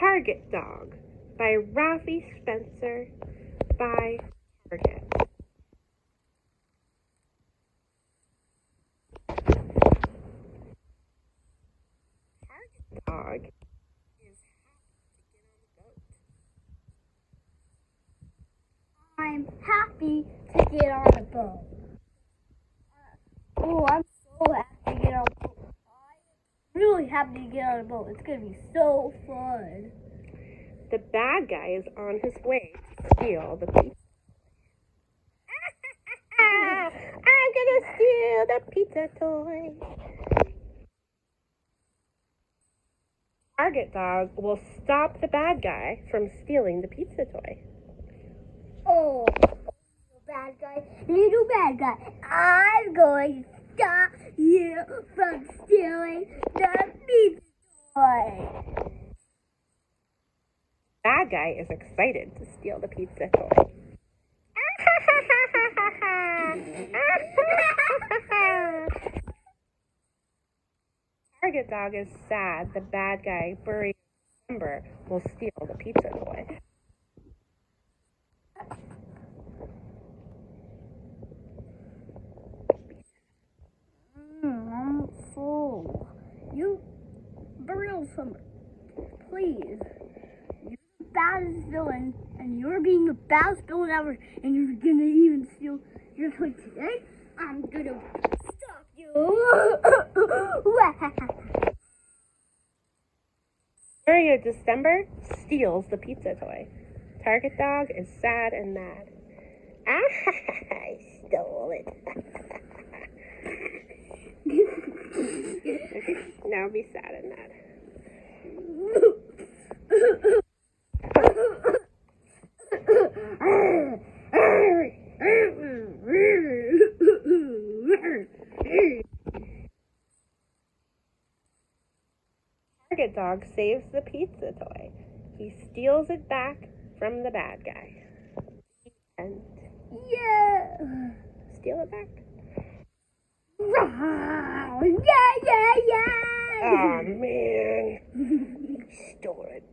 Target Dog by Rafi Spencer by Target. Target Dog is happy to get on a boat. I'm happy to get on a boat. Oh, I'm so happy to get on a boat. I'm really happy to get on a boat. It's going to be so fun. The bad guy is on his way to steal the pizza. I'm gonna steal the pizza toy. Target Dog will stop the bad guy from stealing the pizza toy. Oh, little bad guy, I'm going to stop you from stealing the pizza toy. Bad guy is excited to steal the pizza toy. Target Dog is sad the bad guy buried in December will steal the pizza toy. I'm full. You burial somebody, please. You're the baddest villain, and you're being the baddest villain ever, and you're gonna even steal your toy today. I'm gonna stop you. Mario December steals the pizza toy. Target Dog is sad and mad. I stole it. Now be sad and mad. Target Dog saves the pizza toy. He steals it back from the bad guy. And Yeah. steal it back. Yeah. Oh man. Stole it.